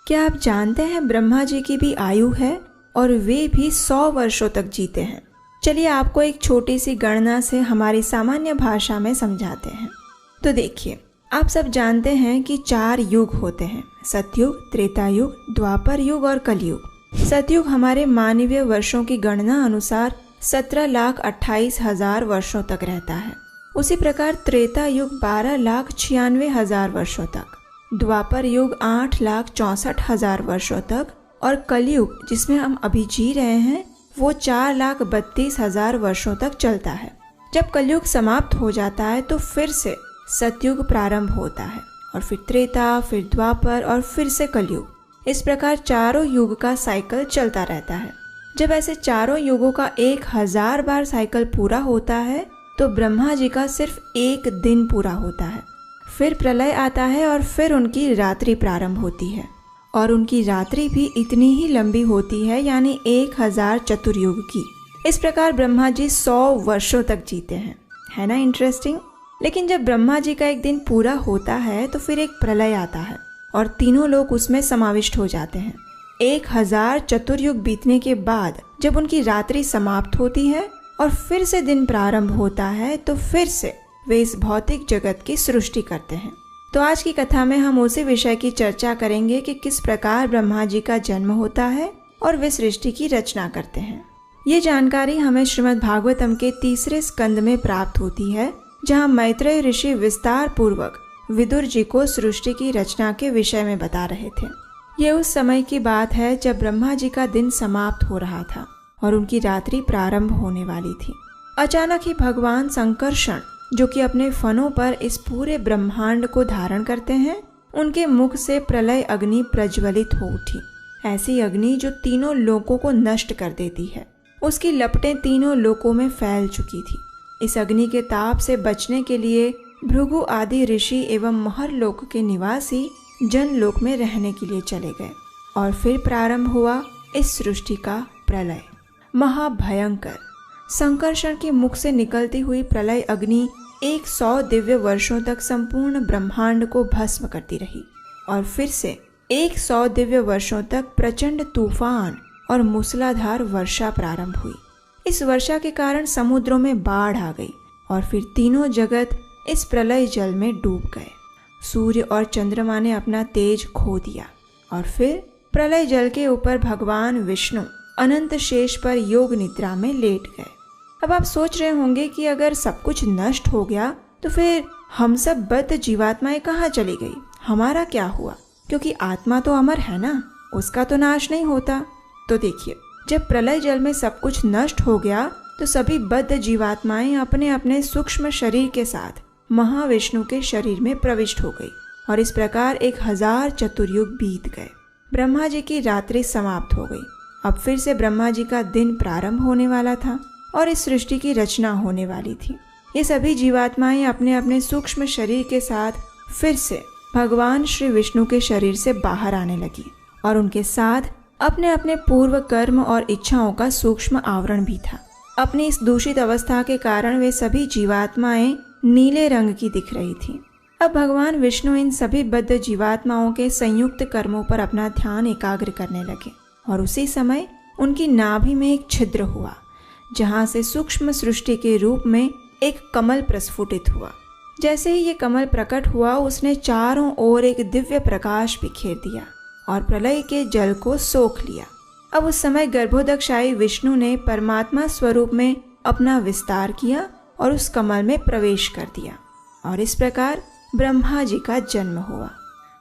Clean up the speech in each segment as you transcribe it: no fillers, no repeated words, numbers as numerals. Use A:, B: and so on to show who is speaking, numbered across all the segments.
A: क्या आप जानते हैं ब्रह्मा जी की भी आयु है और वे भी 100 वर्षों तक जीते हैं। चलिए आपको एक छोटी सी गणना से हमारी सामान्य भाषा में समझाते हैं। तो देखिए, आप सब जानते हैं कि 4 युग होते हैं, सतयुग, त्रेता युग, द्वापर युग और कलयुग। सतयुग हमारे मानवीय वर्षों की गणना अनुसार 17,28,000 वर्षों तक रहता है। उसी प्रकार त्रेता युग 12,96,000 वर्षों तक, द्वापर युग 8,64,000 वर्षों तक और कलयुग जिसमें हम अभी जी रहे हैं वो 4,32,000 वर्षों तक चलता है। जब कलयुग समाप्त हो जाता है तो फिर से सतयुग प्रारंभ होता है और फिर त्रेता, फिर द्वापर और फिर से कलयुग। इस प्रकार चारों युग का साइकिल चलता रहता है। जब ऐसे चारों युगों का 1000 बार साइकिल पूरा होता है तो ब्रह्मा जी का सिर्फ एक दिन पूरा होता है। फिर प्रलय आता है और फिर उनकी रात्रि प्रारंभ होती है और उनकी रात्रि भी इतनी ही लंबी होती है, यानी 1000 चतुर्युग की। इस प्रकार ब्रह्मा जी 100 वर्षों तक जीते हैं। है ना इंटरेस्टिंग। लेकिन जब ब्रह्मा जी का एक दिन पूरा होता है तो फिर एक प्रलय आता है और तीनों लोग उसमें समाविष्ट हो जाते हैं। 1000 चतुर्युग बीतने के बाद जब उनकी रात्रि समाप्त होती है और फिर से दिन प्रारंभ होता है तो फिर से वे इस भौतिक जगत की सृष्टि करते हैं। तो आज की कथा में हम उसी विषय की चर्चा करेंगे कि किस प्रकार ब्रह्मा जी का जन्म होता है और वे सृष्टि की रचना करते हैं। ये जानकारी हमें श्रीमद् भागवतम के 3 स्कंद में प्राप्त होती है, जहाँ मैत्रेय ऋषि विस्तार पूर्वक विदुर जी को सृष्टि की रचना के विषय में बता रहे थे। ये उस समय की बात है जब ब्रह्मा जी का दिन समाप्त हो रहा था और उनकी रात्रि प्रारंभ होने वाली थी। अचानक ही भगवान संकर्षण, जो कि अपने फनों पर इस पूरे ब्रह्मांड को धारण करते हैं, उनके मुख से प्रलय अग्नि प्रज्वलित हो उठी। ऐसी अग्नि जो तीनों लोकों को नष्ट कर देती है। उसकी लपटें तीनों लोकों में फैल चुकी थी। इस अग्नि के ताप से बचने के लिए भृगु आदि ऋषि एवं महर लोक के निवासी जन लोक में रहने के लिए चले गए और फिर प्रारंभ हुआ इस सृष्टि का प्रलय। महाभयंकर संकर्षण के मुख से निकलती हुई प्रलय अग्नि 100 दिव्य वर्षों तक संपूर्ण ब्रह्मांड को भस्म करती रही और फिर से 100 दिव्य वर्षों तक प्रचंड तूफान और मूसलाधार वर्षा प्रारंभ हुई। इस वर्षा के कारण समुद्रों में बाढ़ आ गई और फिर तीनों जगत इस प्रलय जल में डूब गए। सूर्य और चंद्रमा ने अपना तेज खो दिया और फिर प्रलय जल के ऊपर भगवान विष्णु अनंत शेष पर योग निद्रा में लेट गए। अब आप सोच रहे होंगे कि अगर सब कुछ नष्ट हो गया तो फिर हम सब बद्ध जीवात्माएं कहाँ चली गई, हमारा क्या हुआ? क्योंकि आत्मा तो अमर है ना, उसका तो नाश नहीं होता। तो देखिए, जब प्रलय जल में सब कुछ नष्ट हो गया तो सभी बद्ध जीवात्माएं अपने अपने सूक्ष्म शरीर के साथ महाविष्णु के शरीर में प्रविष्ट हो गई और इस प्रकार 1000 चतुर्युग बीत गए। ब्रह्मा जी की रात्रि समाप्त हो गई। अब फिर से ब्रह्मा जी का दिन प्रारंभ होने वाला था और इस सृष्टि की रचना होने वाली थी। ये सभी जीवात्माएं अपने अपने सूक्ष्म शरीर के साथ फिर से भगवान श्री विष्णु के शरीर से बाहर आने लगी और उनके साथ अपने अपने पूर्व कर्म और इच्छाओं का सूक्ष्म आवरण भी था। अपनी इस दूषित अवस्था के कारण वे सभी जीवात्माएं नीले रंग की दिख रही थी। अब भगवान विष्णु इन सभी बद्ध जीवात्माओं के संयुक्त कर्मों पर अपना ध्यान एकाग्र करने लगे और उसी समय उनकी नाभि में एक छिद्र हुआ, जहां से सूक्ष्म सृष्टि के रूप में एक कमल प्रस्फुटित हुआ। जैसे ही ये कमल प्रकट हुआ, उसने चारों ओर एक दिव्य प्रकाश बिखेर दिया और प्रलय के जल को सोख लिया। अब उस समय गर्भोदकशायी विष्णु ने परमात्मा स्वरूप में अपना विस्तार किया और उस कमल में प्रवेश कर दिया और इस प्रकार ब्रह्मा जी का जन्म हुआ।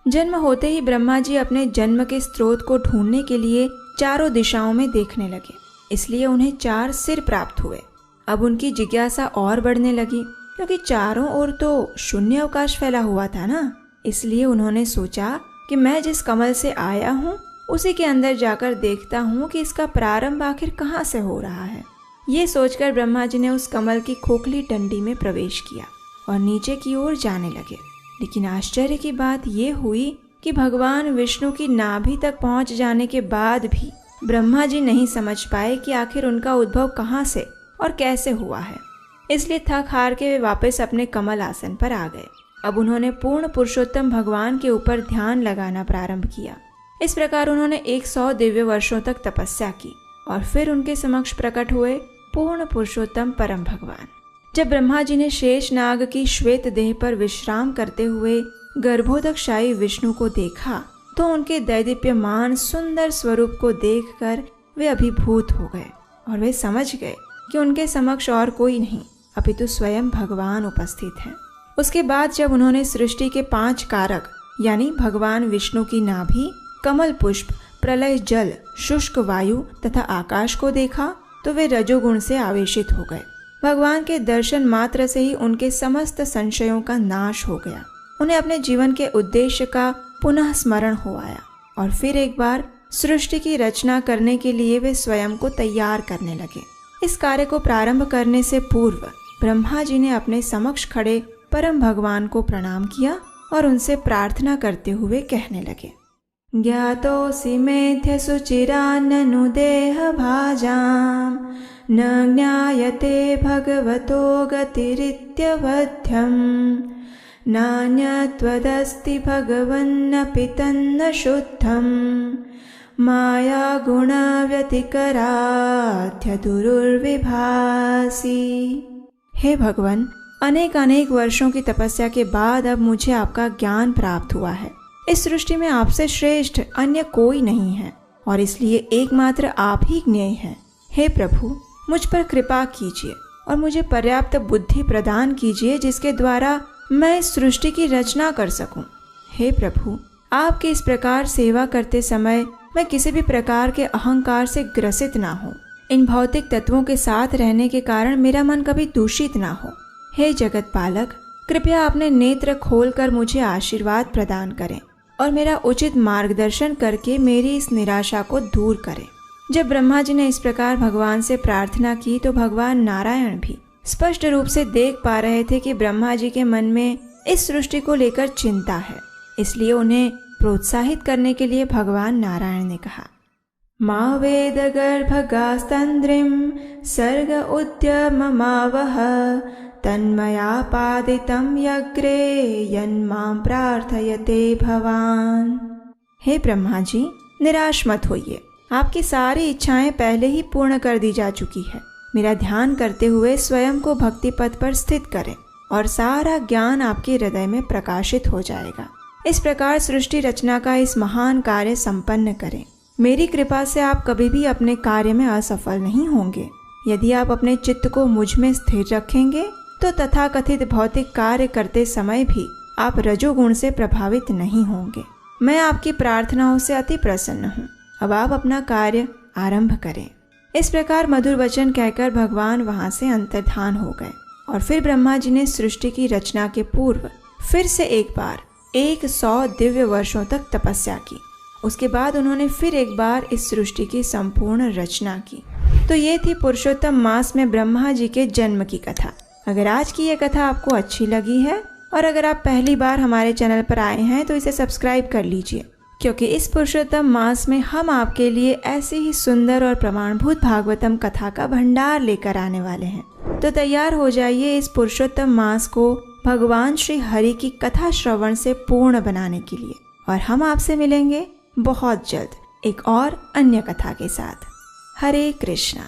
A: जन्म होते ही ब्रह्मा जी अपने जन्म के स्रोत को ढूंढने के लिए चारों दिशाओं में देखने लगे, इसलिए उन्हें 4 सिर प्राप्त हुए। अब उनकी जिज्ञासा और बढ़ने लगी, क्योंकि चारों ओर तो शून्य अवकाश फैला हुआ था ना। इसलिए उन्होंने सोचा कि मैं जिस कमल से आया हूँ उसी के अंदर जाकर देखता हूँ कि इसका प्रारंभ आखिर कहाँ से हो रहा है। ये सोचकर ब्रह्मा जी ने उस कमल की खोखली डंडी में प्रवेश किया और नीचे की ओर जाने लगे। लेकिन आश्चर्य की बात ये हुई कि भगवान विष्णु की नाभि तक पहुँच जाने के बाद भी ब्रह्मा जी नहीं समझ पाए कि आखिर उनका उद्भव कहाँ से और कैसे हुआ है। इसलिए थक हार के वे वापस अपने कमल आसन पर आ गए। अब उन्होंने पूर्ण पुरुषोत्तम भगवान के ऊपर ध्यान लगाना प्रारंभ किया। इस प्रकार उन्होंने 100 दिव्य वर्षों तक तपस्या की और फिर उनके समक्ष प्रकट हुए पूर्ण पुरुषोत्तम परम भगवान। जब ब्रह्मा जी ने शेष नाग की श्वेत देह पर विश्राम करते हुए गर्भोदकशायी विष्णु को देखा तो उनके दैदीप्यमान सुंदर स्वरूप को देखकर वे अभिभूत हो गए और वे समझ गए कि उनके समक्ष और कोई नहीं अपितु स्वयं भगवान उपस्थित हैं। उसके बाद जब उन्होंने सृष्टि के 5 कारक यानी भगवान विष्णु की नाभि, कमल पुष्प, प्रलय जल, शुष्क वायु तथा आकाश को देखा तो वे रजोगुण से आवेशित हो गए। भगवान के दर्शन मात्र से ही उनके समस्त संशयों का नाश हो गया। उन्हें अपने जीवन के उद्देश्य का पुनः स्मरण हो आया और फिर एक बार सृष्टि की रचना करने के लिए वे स्वयं को तैयार करने लगे। इस कार्य को प्रारंभ करने से पूर्व ब्रह्मा जी ने अपने समक्ष खड़े परम भगवान को प्रणाम किया और उनसे प्रार्थना करते हुए कहने लगे, ज्ञातोऽसि मेध्य सुचिराननु देह भाजाम न ज्ञायते भगवतो गतिरित्यवध्यम नान्यत्वदस्ति भगवन्नपि तन्न शुद्धम माया गुण व्यतिकराध्य दुरुर्विभासी। हे भगवान, अनेक अनेक वर्षों की तपस्या के बाद अब मुझे आपका ज्ञान प्राप्त हुआ है। इस सृष्टि में आपसे श्रेष्ठ अन्य कोई नहीं है और इसलिए एकमात्र आप ही ज्ञेय हैं। हे प्रभु, मुझ पर कृपा कीजिए और मुझे पर्याप्त बुद्धि प्रदान कीजिए जिसके द्वारा मैं इस सृष्टि की रचना कर सकूं। हे प्रभु, आपकी इस प्रकार सेवा करते समय मैं किसी भी प्रकार के अहंकार से ग्रसित ना हो। इन भौतिक तत्वों के साथ रहने के कारण मेरा मन कभी दूषित ना हो। हे जगत पालक, कृपया अपने नेत्र खोलकर मुझे आशीर्वाद प्रदान करें और मेरा उचित मार्गदर्शन करके मेरी इस निराशा को दूर करें। जब ब्रह्मा जी ने इस प्रकार भगवान से प्रार्थना की तो भगवान नारायण भी स्पष्ट रूप से देख पा रहे थे कि ब्रह्मा जी के मन में इस सृष्टि को लेकर चिंता है। इसलिए उन्हें प्रोत्साहित करने के लिए भगवान नारायण ने कहा, मा वेद गर्भगास्तंद्रिम सर्ग उद्यममावह तन्मया पादितं यग्रे यन्मां प्रार्थयते भवान। हे ब्रह्मा जी, निराश मत होइए। आपकी सारी इच्छाएं पहले ही पूर्ण कर दी जा चुकी है। मेरा ध्यान करते हुए स्वयं को भक्ति पथ पर स्थित करें और सारा ज्ञान आपके हृदय में प्रकाशित हो जाएगा। इस प्रकार सृष्टि रचना का इस महान कार्य संपन्न करें। मेरी कृपा से आप कभी भी अपने कार्य में असफल नहीं होंगे। यदि आप अपने चित्त को मुझ में स्थिर रखेंगे तो तथाकथित भौतिक कार्य करते समय भी आप रजोगुण से प्रभावित नहीं होंगे। मैं आपकी प्रार्थनाओं से अति प्रसन्न हूँ। अब आप अपना कार्य आरंभ करें। इस प्रकार मधुर वचन कहकर भगवान वहां से अंतर्धान हो गए और फिर ब्रह्मा जी ने सृष्टि की रचना के पूर्व फिर से एक बार 100 दिव्य वर्षों तक तपस्या की। उसके बाद उन्होंने फिर एक बार इस सृष्टि की संपूर्ण रचना की। तो ये थी पुरुषोत्तम मास में ब्रह्मा जी के जन्म की कथा। अगर आज की ये कथा आपको अच्छी लगी है और अगर आप पहली बार हमारे चैनल पर आए हैं तो इसे सब्सक्राइब कर लीजिए, क्योंकि इस पुरुषोत्तम मास में हम आपके लिए ऐसी ही सुंदर और प्रमाणभूत भागवतम कथा का भंडार लेकर आने वाले हैं। तो तैयार हो जाइए इस पुरुषोत्तम मास को भगवान श्री हरि की कथा श्रवण से पूर्ण बनाने के लिए। और हम आपसे मिलेंगे बहुत जल्द एक और अन्य कथा के साथ। हरे कृष्णा।